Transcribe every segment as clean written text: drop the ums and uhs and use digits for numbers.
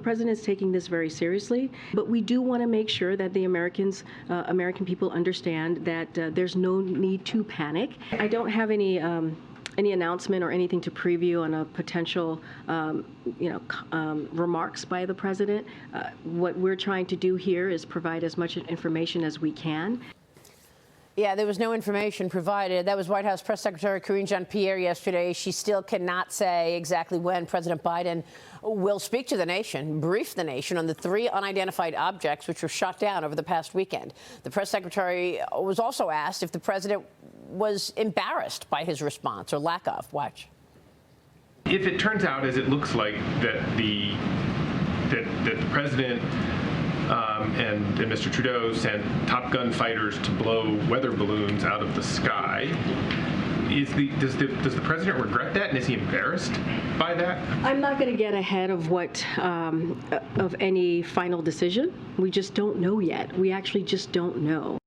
president is taking this very seriously, but we do want to make sure that the American people understand that there's no need to panic. I don't have any announcement or anything to preview on a potential, remarks by the president. What we're trying to do here is provide as much information as we can. Yeah, there was no information provided. That was White House Press Secretary Karine Jean-Pierre yesterday. She still cannot say exactly when President Biden will speak to the nation, brief the nation on the 3 unidentified objects which were shot down over the past weekend. The press secretary was also asked if the president was embarrassed by his response or lack of. Watch. If it turns out, as it looks like, that the president and Mr. Trudeau sent Top Gun fighters to blow weather balloons out of the sky, does the president regret that, and is he embarrassed by that? I'm not going to get ahead of what of any final decision. We just don't know yet. We actually just don't know.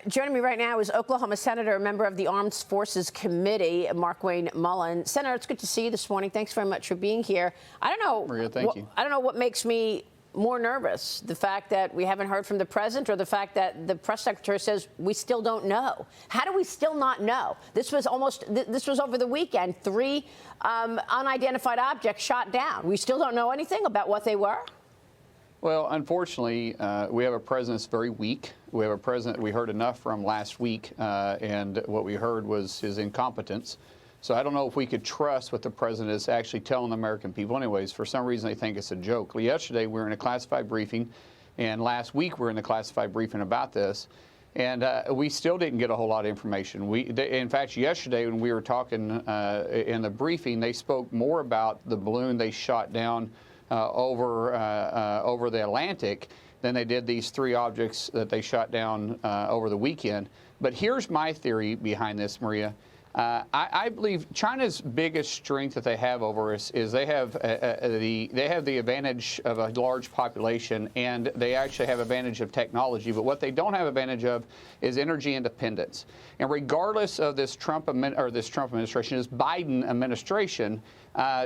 Joining me right now is Oklahoma Senator, a member of the Armed Forces Committee, Markwayne Mullin. Senator, it's good to see you this morning. Thanks very much for being here. I don't know. Maria, thank you. I don't know what makes me more nervous, the fact that we haven't heard from the president or the fact that the press secretary says we still don't know. How do we still not know? This was over the weekend, 3 unidentified objects shot down. We still don't know anything about what they were? Well, unfortunately, we have a president that's very weak. We have a president we heard enough from last week, and what we heard was his incompetence. So I don't know if we could trust what the president is actually telling the American people. Anyways, for some reason, they think it's a joke. Well, yesterday, we were in a classified briefing, and last week, we were in a classified briefing about this, and we still didn't get a whole lot of information. In fact, yesterday, when we were talking in the briefing, they spoke more about the balloon they shot down over the Atlantic than they did these 3 objects that they shot down over the weekend. But here's my theory behind this, Maria. I believe China's biggest strength that they have over us is they have the advantage of a large population, and they actually have advantage of technology. But what they don't have advantage of is energy independence. And regardless of this Trump administration, this Biden administration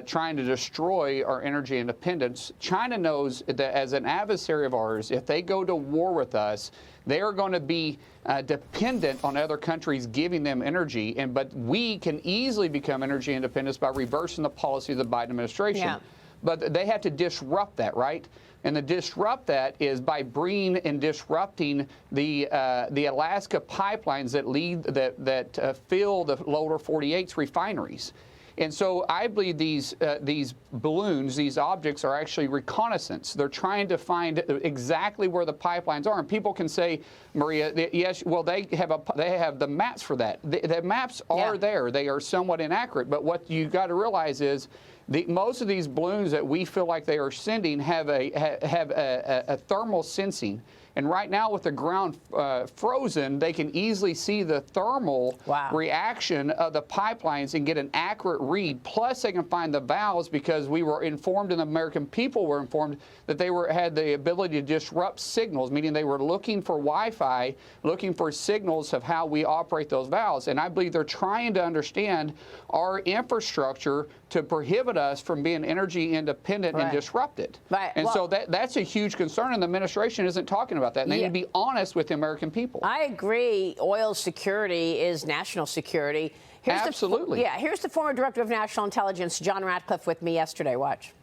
trying to destroy our energy independence, China knows that as an adversary of ours, if they go to war with us, they are going to be dependent on other countries giving them energy, but we can easily become energy independent by reversing the policy of the Biden administration. Yeah. But they have to disrupt that, right? And the disrupt that is by bringing and disrupting the Alaska pipelines that fill the lower 48's refineries. And so I believe these balloons, these objects, are actually reconnaissance. They're trying to find exactly where the pipelines are. And people can say, Maria, yes, well, they have the maps for that. The maps are there. They are somewhat inaccurate. But what you got to realize is most of these balloons that we feel like they are sending have a thermal sensing. And right now, with the ground frozen, they can easily see the thermal reaction of the pipelines and get an accurate read. Plus, they can find the valves because we were informed, and the American people were informed, that they had the ability to disrupt signals, meaning they were looking for Wi-Fi, looking for signals of how we operate those valves. And I believe they're trying to understand our infrastructure to prohibit us from being energy independent and disrupted. And so that's a huge concern, and the administration isn't talking about that. And they need to be honest with the American people. I agree. Oil security is national security. Absolutely. Here's the former director of national intelligence, John Ratcliffe, with me yesterday. Watch.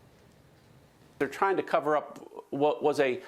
They're trying to cover up what was a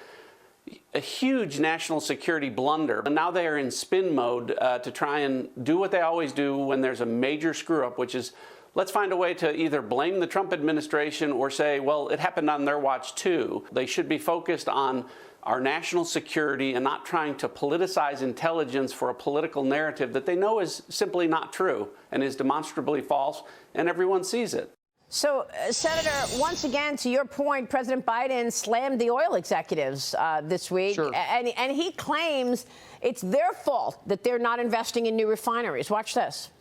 huge national security blunder. And now they are in spin mode to try and do what they always do when there's a major screw up, which is, let's find a way to either blame the Trump administration or say, well, it happened on their watch too. They should be focused on our national security and not trying to politicize intelligence for a political narrative that they know is simply not true and is demonstrably false, and everyone sees it. So, Senator, once again, to your point, President Biden slammed the oil executives this week, and he claims it's their fault that they're not investing in new refineries. Watch this.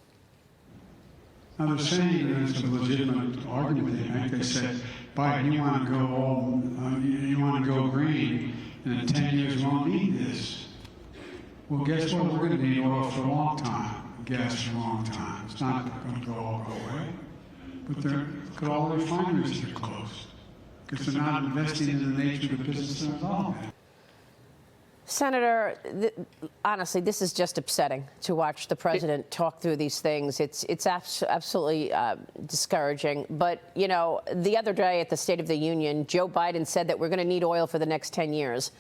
Now, they're saying there's a legitimate argument they make. They said, Biden, you want to go green, and in 10 years we won't need this. Well, guess what? We're going to need oil for a long time, gas for a long time. It's not going to all go away. But look at all the refineries that are closed. because they're not investing in the nature of the business they're involved in. Senator, honestly, this is just upsetting to watch the president talk through these things. It's absolutely discouraging. But, you know, the other day at the State of the Union, Joe Biden said that we're going to need oil for the next 10 years.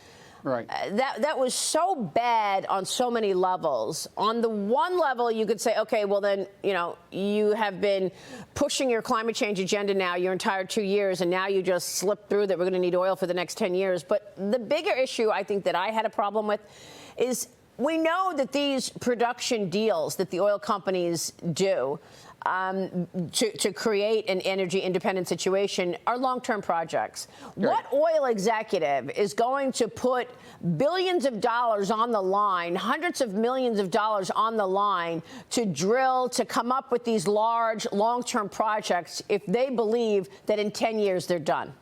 Right. That was so bad on so many levels. On the one level, you could say, okay, well then, you know, you have been pushing your climate change agenda now your entire 2 years, and now you just slipped through that we're going to need oil for the next 10 years. But the bigger issue I think that I had a problem with is we know that these production deals that the oil companies do to create an energy independent situation are long-term projects. Right. What oil executive is going to put billions of dollars on the line, hundreds of millions of dollars on the line to drill, to come up with these large long-term projects if they believe that in 10 years they're done?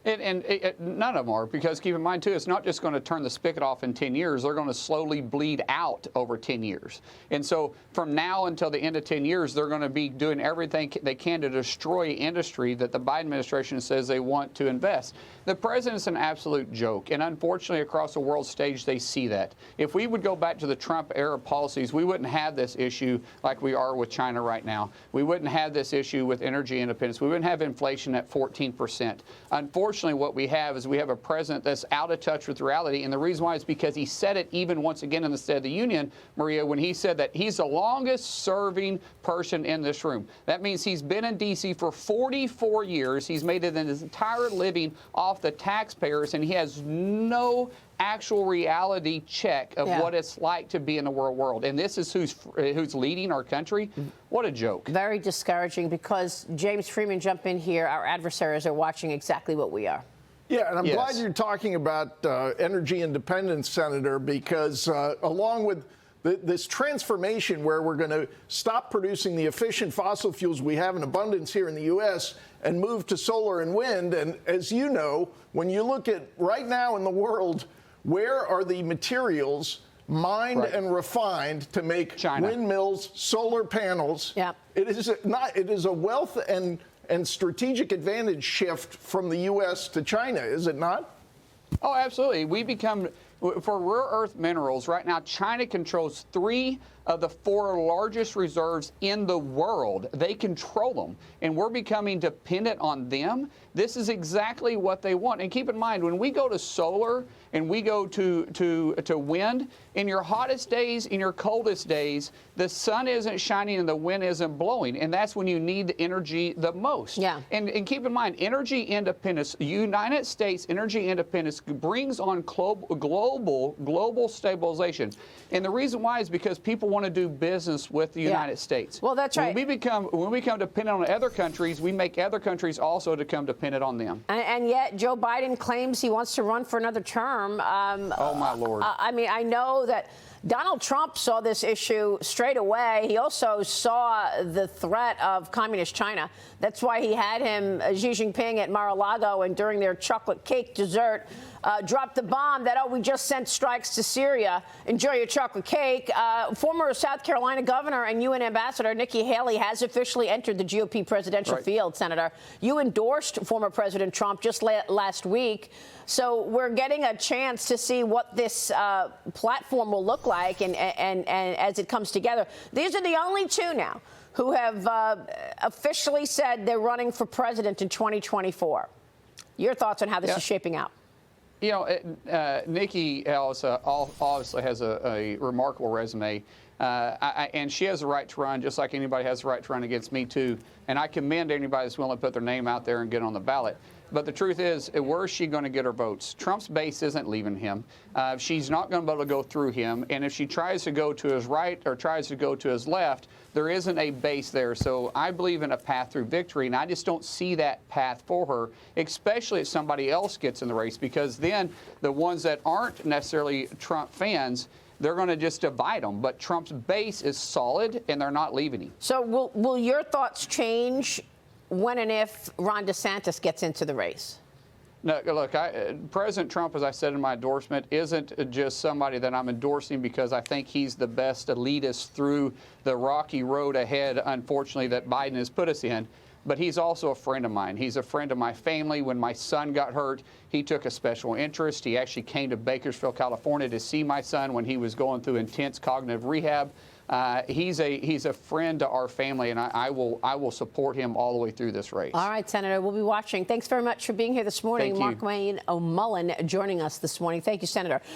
And none of them are, because keep in mind, too, it's not just going to turn the spigot off in 10 years. They're going to slowly bleed out over 10 years. And so from now until the end of 10 years, they're going to be doing everything they can to destroy industry that the Biden administration says they want to invest. The president's an absolute joke. And unfortunately, across the world stage, they see that. If we would go back to the Trump-era policies, we wouldn't have this issue like we are with China right now. We wouldn't have this issue with energy independence. We wouldn't have inflation at 14%. Unfortunately, what we have is we have a president that's out of touch with reality, and the reason why is because he said it even once again in the State of the Union, Maria, when he said that he's the longest-serving person in this room. That means he's been in D.C. for 44 years. He's made it in his entire living off the taxpayers, and he has no actual reality check of what it's like to be in the world. And this is who's leading our country. What a joke. Very discouraging, because James Freeman, jump in here. Our adversaries are watching exactly what we are. Yeah, and I'm glad you're talking about energy independence, Senator, because along with this transformation where we're going to stop producing the efficient fossil fuels we have in abundance here in the U.S. and move to solar and wind. And as you know, when you look at right now in the world, where are the materials mined and refined to make windmills, solar panels? Yeah. It is a wealth and strategic advantage shift from the U.S. to China, is it not? Oh, absolutely. We become, for rare earth minerals, right now, China controls 3 of the 4 largest reserves in the world. They control them, and we're becoming dependent on them. This is exactly what they want. And keep in mind, when we go to solar and we go to wind, in your hottest days, in your coldest days, the sun isn't shining and the wind isn't blowing, and that's when you need the energy the most. Yeah. And keep in mind, energy independence, United States energy independence brings on global stabilization. And the reason why is because people want to do business with the United States. Well, that's right. When we become dependent on other countries, we make other countries also become dependent on them. And yet Joe Biden claims he wants to run for another term. Oh, my Lord. I mean, I know that Donald Trump saw this issue straight away. He also saw the threat of communist China. That's why he had him, Xi Jinping, at Mar-a-Lago, and during their chocolate cake dessert, dropped the bomb that, oh, we just sent strikes to Syria. Enjoy your chocolate cake. Former South Carolina governor and UN ambassador Nikki Haley has officially entered the GOP presidential field, Senator. You endorsed former President Trump just last week. So we're getting a chance to see what this platform will look like and as it comes together. These are the only 2 now who have officially said they're running for president in 2024. Your thoughts on how this is shaping out? You know, Nikki obviously has a remarkable resume, and she has the right to run, just like anybody has the right to run against me, too. And I commend anybody that's willing to put their name out there and get on the ballot. But the truth is, where is she going to get her votes? Trump's base isn't leaving him. She's not going to be able to go through him. And if she tries to go to his right or tries to go to his left, there isn't a base there. So I believe in a path through victory, and I just don't see that path for her, especially if somebody else gets in the race, because then the ones that aren't necessarily Trump fans, they're going to just divide them. But Trump's base is solid, and they're not leaving him. So will your thoughts change when and if Ron DeSantis gets into the race? No, look, President Trump, as I said in my endorsement, isn't just somebody that I'm endorsing because I think he's the best to lead us through the rocky road ahead, unfortunately, that Biden has put us in. but he's also a friend of mine. He's a friend of my family. When my son got hurt, he took a special interest. He actually came to Bakersfield, California to see my son when he was going through intense cognitive rehab. He's a friend to our family, and I will support him all the way through this race. All right, Senator, we'll be watching. Thanks very much for being here this morning. Thank you. Markwayne Mullin joining us this morning. Thank you, Senator.